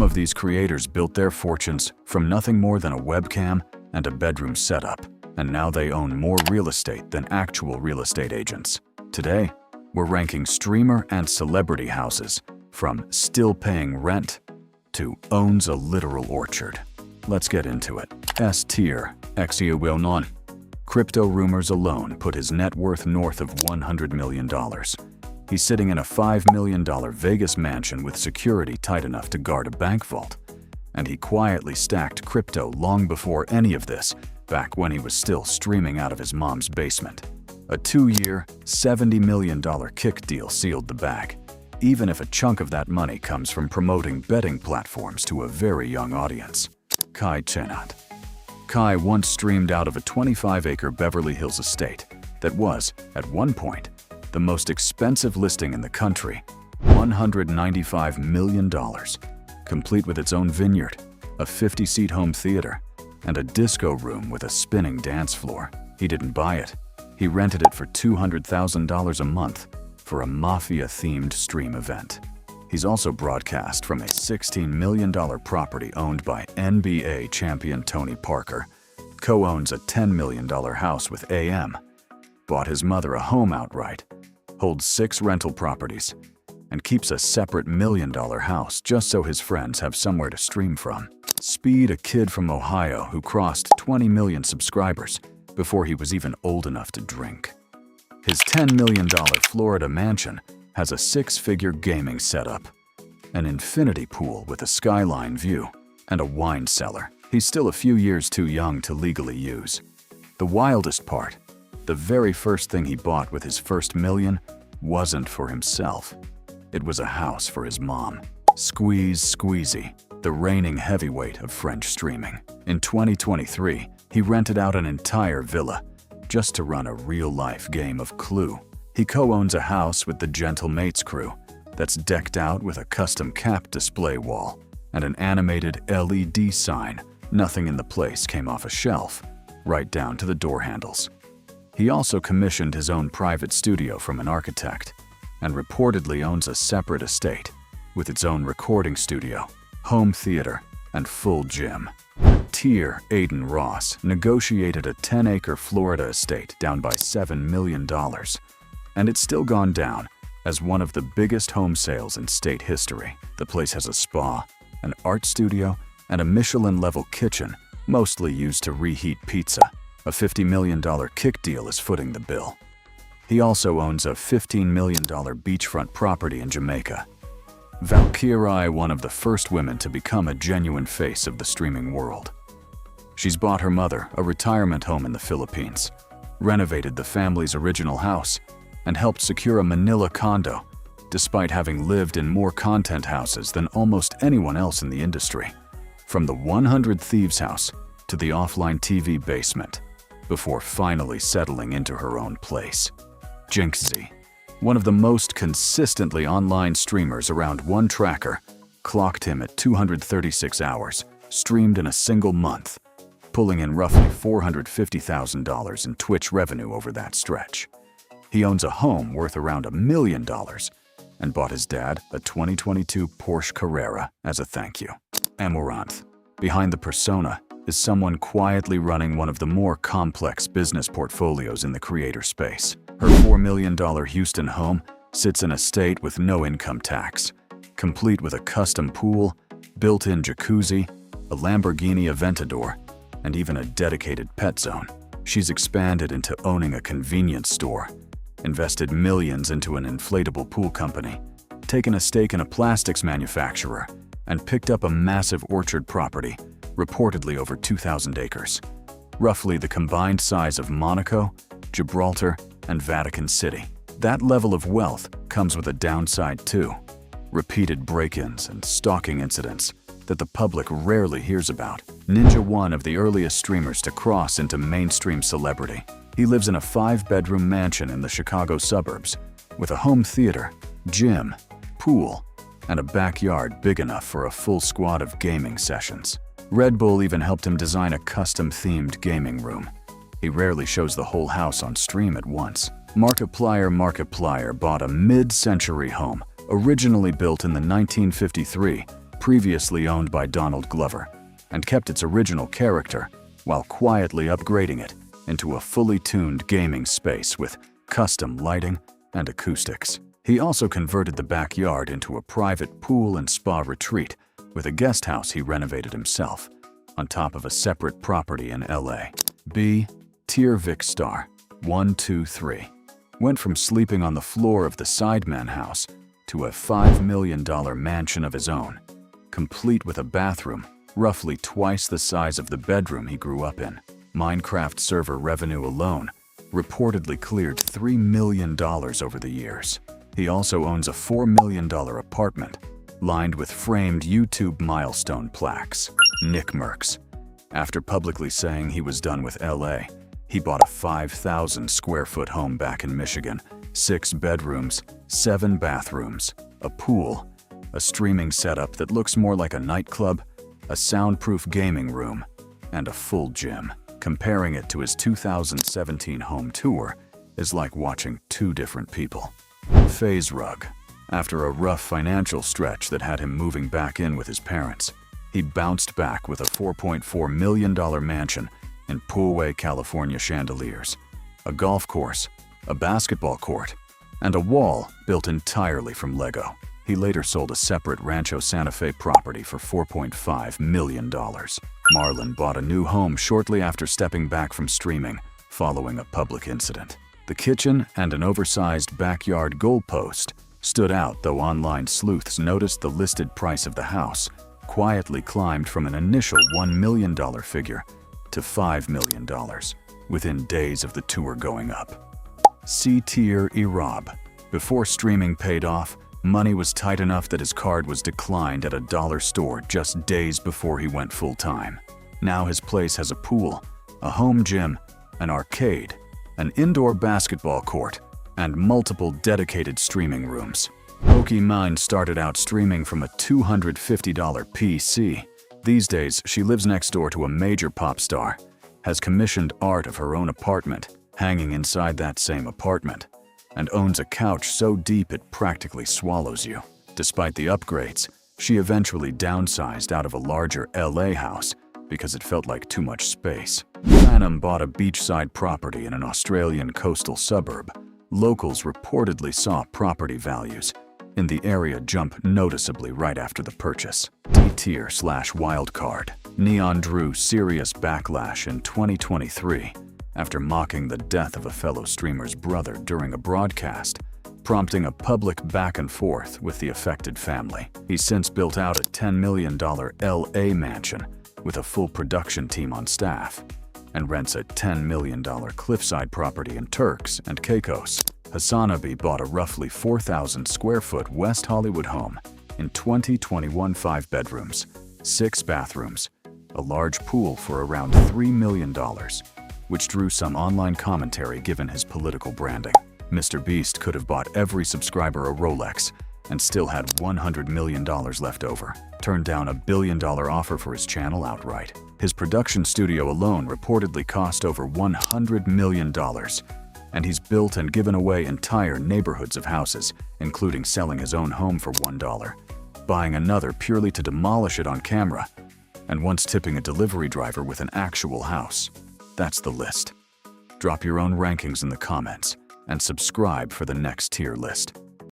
of these creators built their fortunes from nothing more than a webcam and a bedroom setup, and now they own more real estate than actual real estate agents. Today, we're ranking streamer and celebrity houses from still paying rent to owns a literal orchard. Let's get into it. S tier, Xie. Crypto rumors alone put his net worth north of $100 million. He's sitting in a $5 million Vegas mansion with security tight enough to guard a bank vault. And he quietly stacked crypto long before any of this, back when he was still streaming out of his mom's basement. A 2-year, $70 million kick deal sealed the bag, even if a chunk of that money comes from promoting betting platforms to a very young audience. Cenat. Kai once streamed out of a 25-acre Beverly Hills estate that was, at one point, the most expensive listing in the country, $195 million, complete with its own vineyard, a 50-seat home theater, and a disco room with a spinning dance floor. He didn't buy it. He rented it for $200,000 a month for a mafia-themed stream event. He's also broadcast from a $16 million property owned by NBA champion Tony Parker, co-owns a $10 million house with AM, bought his mother a home outright, holds 6 rental properties, and keeps a separate $1 million house just so his friends have somewhere to stream from. Speed, a kid from Ohio who crossed 20 million subscribers before he was even old enough to drink. His $10 million Florida mansion has a 6-figure gaming setup, an infinity pool with a skyline view, and a wine cellar he's still a few years too young to legally use. The wildest part, the very first thing he bought with his first million wasn't for himself. It was a house for his mom. Squeezie, the reigning heavyweight of French streaming. In 2023, he rented out an entire villa just to run a real-life game of Clue. He co-owns a house with the Gentle Mates crew that's decked out with a custom cap display wall and an animated LED sign. Nothing in the place came off a shelf, right down to the door handles. He also commissioned his own private studio from an architect and reportedly owns a separate estate with its own recording studio, home theater, and full gym. Tier Aidan negotiated a 10-acre Florida estate down by $7 million, and it's still gone down as one of the biggest home sales in state history. The place has a spa, an art studio, and a Michelin-level kitchen, mostly used to reheat pizza. A $50 million kick deal is footing the bill. He also owns a $15 million beachfront property in Jamaica. Valkyrae, one of the first women to become a genuine face of the streaming world. She's bought her mother a retirement home in the Philippines, renovated the family's original house, and helped secure a Manila condo, despite having lived in more content houses than almost anyone else in the industry. From the 100 Thieves house to the offline TV basement, before finally settling into her own place. Jynxzi, one of the most consistently online streamers around one tracker, clocked him at 236 hours, streamed in a single month, pulling in roughly $450,000 in Twitch revenue over that stretch. He owns a home worth around $1 million and bought his dad a 2022 Porsche Carrera as a thank you. Amouranth, behind the persona, is someone quietly running one of the more complex business portfolios in the creator space. Her $4 million Houston home sits in a state with no income tax, complete with a custom pool, built-in jacuzzi, a Lamborghini Aventador, and even a dedicated pet zone. She's expanded into owning a convenience store, invested millions into an inflatable pool company, taken a stake in a plastics manufacturer, and picked up a massive orchard property, reportedly over 2,000 acres, roughly the combined size of Monaco, Gibraltar, and Vatican City. That level of wealth comes with a downside too: repeated break-ins and stalking incidents that the public rarely hears about. Ninja, one of the earliest streamers to cross into mainstream celebrity. He lives in a 5-bedroom mansion in the Chicago suburbs with a home theater, gym, pool, and a backyard big enough for a full squad of gaming sessions. Red Bull even helped him design a custom-themed gaming room. He rarely shows the whole house on stream at once. Markiplier bought a mid-century home, originally built in the 1953 previously owned by Donald Glover, and kept its original character while quietly upgrading it into a fully tuned gaming space with custom lighting and acoustics. He also converted the backyard into a private pool and spa retreat with a guest house he renovated himself, on top of a separate property in LA. B. Tier Vic Star 123 went from sleeping on the floor of the Sideman house to a $5 million mansion of his own, complete with a bathroom roughly twice the size of the bedroom he grew up in. Minecraft server revenue alone reportedly cleared $3 million over the years. He also owns a $4 million apartment lined with framed YouTube milestone plaques. NICKMERCS. After publicly saying he was done with LA, he bought a 5,000 square foot home back in Michigan, 6 bedrooms, 7 bathrooms, a pool, a streaming setup that looks more like a nightclub, a soundproof gaming room, and a full gym. Comparing it to his 2017 home tour is like watching 2 different people. FaZe rug. After a rough financial stretch that had him moving back in with his parents, he bounced back with a $4.4 million mansion in Poway, California chandeliers, a golf course, a basketball court, and a wall built entirely from Lego. He later sold a separate Rancho Santa Fe property for $4.5 million. Marlon bought a new home shortly after stepping back from streaming following a public incident. The kitchen and an oversized backyard goalpost stood out, though online sleuths noticed the listed price of the house quietly climbed from an initial $1 million figure to $5 million within days of the tour going up. C-tier Rob. Before streaming paid off, money was tight enough that his card was declined at a dollar store just days before he went full-time. Now his place has a pool, a home gym, an arcade, an indoor basketball court, and multiple dedicated streaming rooms. Pokimane started out streaming from a $250 PC. These days, she lives next door to a major pop star, has commissioned art of her own apartment hanging inside that same apartment, and owns a couch so deep it practically swallows you. Despite the upgrades, she eventually downsized out of a larger LA house because it felt like too much space. Phantom bought a beachside property in an Australian coastal suburb. Locals reportedly saw property values in the area jump noticeably right after the purchase. D-tier / wildcard. Neon drew serious backlash in 2023 after mocking the death of a fellow streamer's brother during a broadcast, prompting a public back and forth with the affected family. He's since built out a $10 million LA mansion with a full production team on staff, and rents a $10 million cliffside property in Turks and Caicos. HasanAbi bought a roughly 4,000 square foot West Hollywood home in 2021, 5 bedrooms, 6 bathrooms, a large pool for around $3 million, which drew some online commentary given his political branding. MrBeast could have bought every subscriber a Rolex and still had $100 million left over. Turned down a $1 billion offer for his channel outright. His production studio alone reportedly cost over $100 million, and he's built and given away entire neighborhoods of houses, including selling his own home for $1, buying another purely to demolish it on camera, and once tipping a delivery driver with an actual house. That's the list. Drop your own rankings in the comments and subscribe for the next tier list.